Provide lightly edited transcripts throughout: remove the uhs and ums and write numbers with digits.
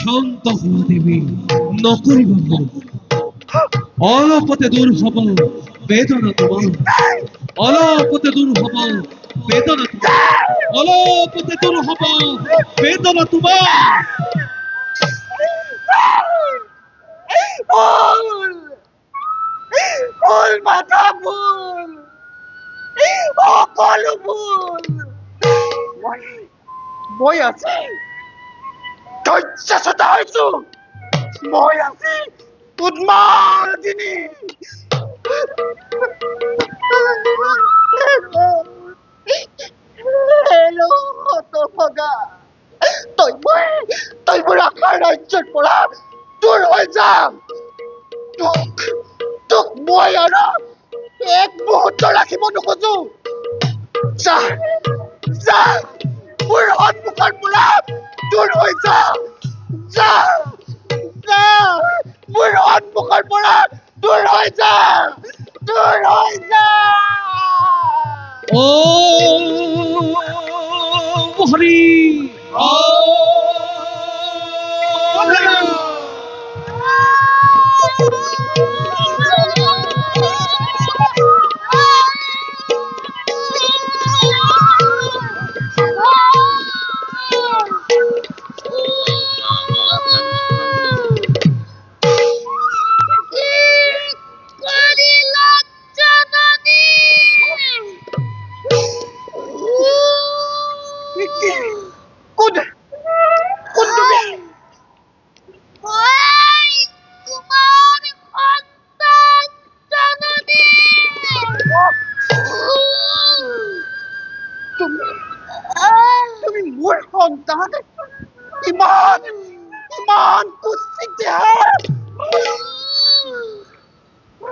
শান্ত হোৱা দেৱী নকৰিবা ভুল অলপতে দূৰ হ'ব বেদনা তোমাৰ অলপতে দূৰ হ'ব বেদনা তোমাৰ অলপতে দূৰ হ'ব বেদনা তোমাৰ ফুল মাথা ফুল সকলো ফুল মই আছি ধৈৰ্য চতা হৈছো মই আছি উন্মাদিনী হেল্ল' হতভগা তই মোৰ আশাৰ ৰাজ্যৰ পৰা দূৰ হৈ যাম তোক মই আৰু এক মুহূৰ্ত ৰাখিব নোখোজো যা মোৰ সন্মুখৰ পৰা দূৰ হৈ যা মোৰ সন্মুখৰ পৰা দূৰ হৈ যা ও হৰি তুমি মোৰ সন্তান ইমান কুৎসিত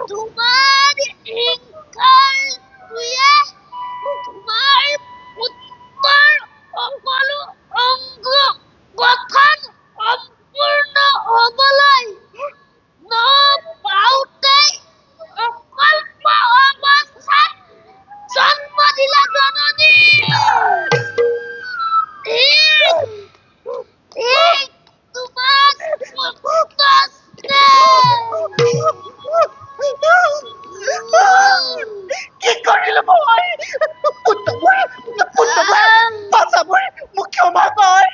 তোমাৰ হিংসাৰ তোমাৰ পুত্ৰৰ সকলো অংগ গঠন সম্পূৰ্ণ হ'বলৈ নপাওঁতে অকল্প অৱস্থাত জন্ম দিলা জননী তোমাক কি কৰিলো মই পুত্ৰ মোক ক্ষমা কৰ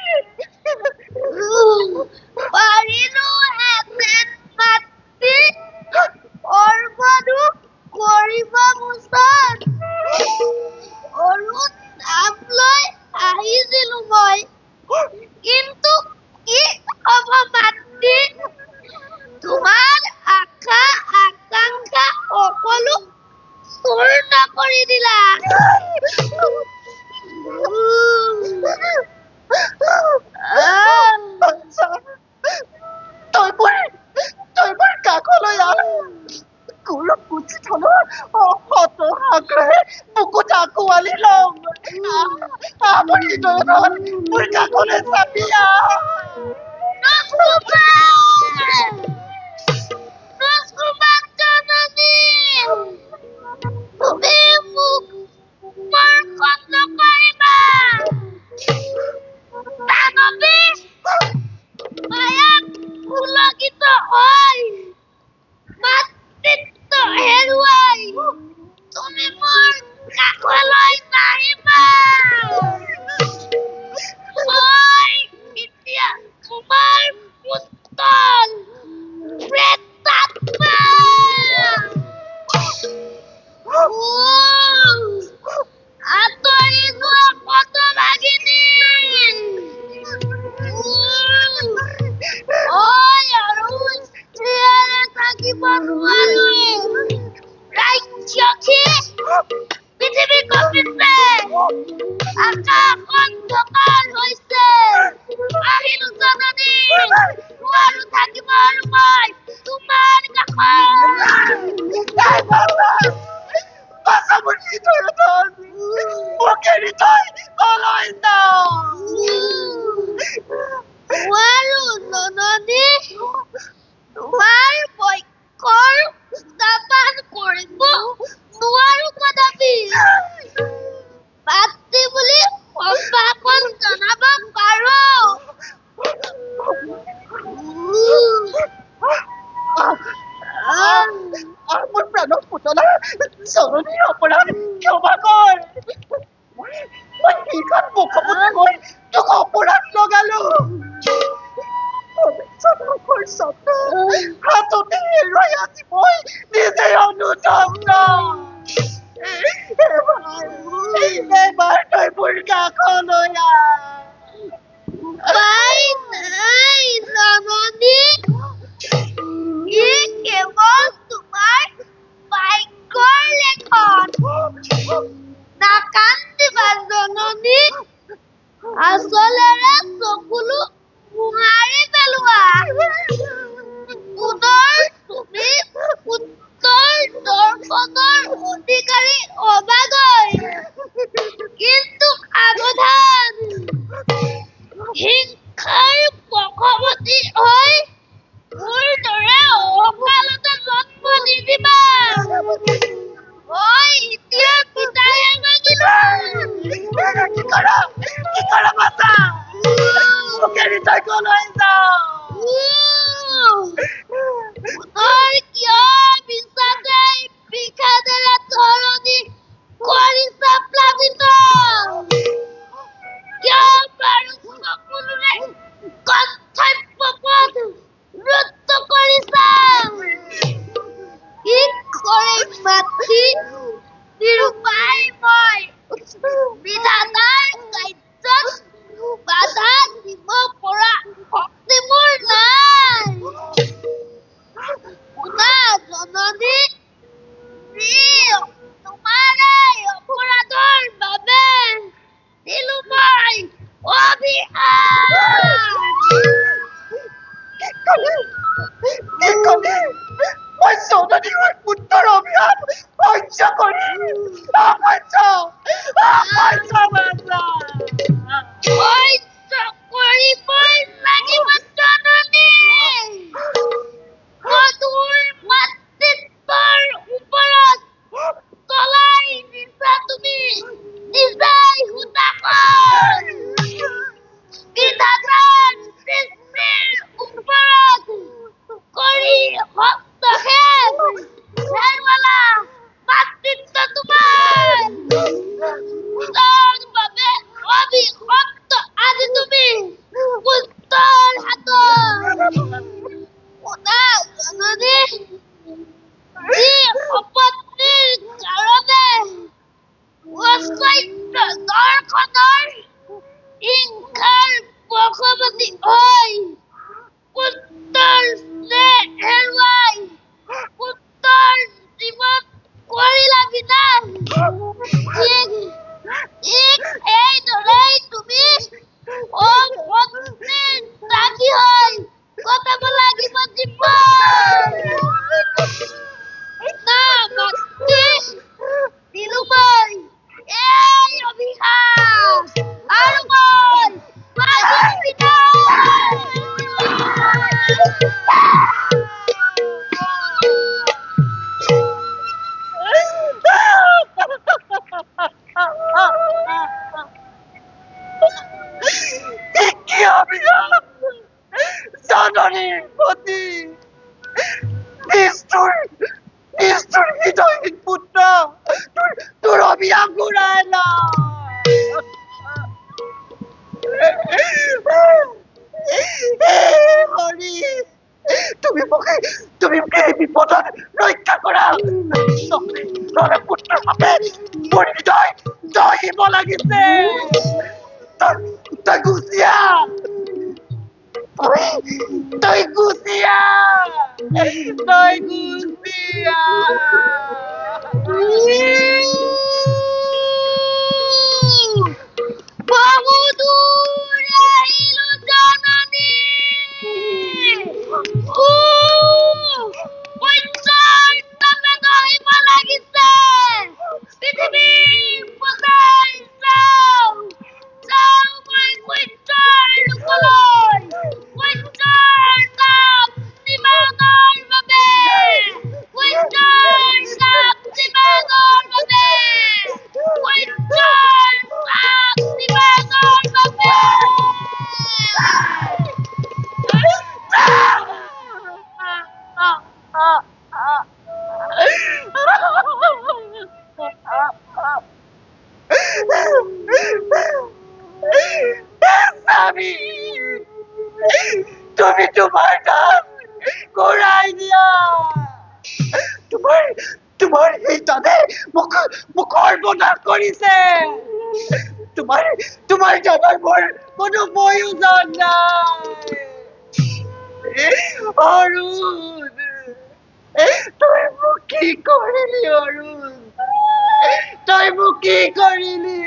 জননীৰ অপৰাধ ক্ষমা কৰ মই সেইখন মুখমুখি গৈ তোক অপৰাধ লগালো হাততে হেৰুৱাই আজি মই নিজে অনুতপ্ত এবাৰ তই মোৰ কাষলৈ আহ উপায় নাই জননী ই কেৱল তোমাৰ ভাগ্যৰ লেখন নাকান্দিবা জননী আচলেৰে চকুলো মোহাৰি পেলোৱা পুনৰ তুমি পুত্ৰৰ দৰ্শনৰ অধিকাৰী হবাগৈ কিন্তু সাৱধান হিংসাৰ বশৱৰ্তী হৈ মোৰ দৰে অকালতে জন্ম নিদিবা মই এতিয়া পিতাহে মাগিলো কি কৰ বাচা মুখেৰি তই কলৈ যাওঁ পুনৰ কিয় বিচাৰে বিষাদেৰে ধৰণি কৰিছা প্লাবিত কিয় বাৰু সকলোৰে কৰ্তব্য পথ ৰুদ্ধ কৰিছা কি কৰে মাতৃ নিৰুপায় মই বিধাতাৰ কাৰ্যত বাধা দিব পৰা শক্তি মোৰ নাই শুনা জননী তোমাৰ এই অপৰাধৰ বাবে দিলো মই মই জননীৰ পুত্ৰৰ অভিশাপ সহ্য কৰিম অসহ্য কৰিবই লাগিব জননী মধুৰ মাতৃত্বৰ ওপৰত তলাই দিছা তুমি নিজেই হুতাশন বিধাতাৰ সৃষ্টিৰ ওপৰত কৰি হস্তক্ষেপ হেৰুৱালা মাতৃত্ব তোমাৰ তাৰ বাবে অভিশপ্ত আজি তুমি পুত্ৰৰ হাতত শুনা জননী যি অপত্নীৰ কাৰণে অচৈত্য দৰ্শনৰ হিংসাৰ বশৱৰ্তী হৈ পুত্ৰৰ স্নেহ হেৰুৱাই পুত্ৰৰ জীৱন কৰিলা বিনাশ ঠিক এইদৰেই তুমি অপত্নীৰ দাসী হৈ কটাব লাগিব জীৱন না মাতৃ দিলো মই এই অভিশাপ আৰু মই জননীৰ প্ৰতি নিষ্ঠুৰ হৃদয়হীন পুত্ৰ তোৰ অভিশাপ ঘূৰাই ল হৰি তুমি মোকে এই বিপদত ৰক্ষা কৰা নহলে পুত্ৰৰ বাবে মোৰ হৃদয় দহিব লাগিছে তই গুচিয়া তই গুচিয়া বহু দূৰ আহিলো জননী সূৰ্যৰ তাপে দহিব লাগিছে পৃথিৱীৰ পতাই যাওঁ মই সূৰ্যৰ লোকলৈ সূৰ্যৰ তাপ নিবাৰণৰ বাবে সূৰ্যৰ তাপ নিবাৰণৰ বাবে সূৰ্যৰ তাপ নিবাৰণৰ বাবে তুমি তুমি তোমাৰ দাম ঘূৰাই দিয়া তোমাৰ তোমাৰ এই দাদে মোক মোক সৰ্বনাশ কৰিছে তোমাৰ তোমাৰ দাদাৰ মোৰ কোনো প্ৰয়োজন নাই অৰুণ তই মোক কি কৰিলি অৰুণ তই মোক কি কৰিলি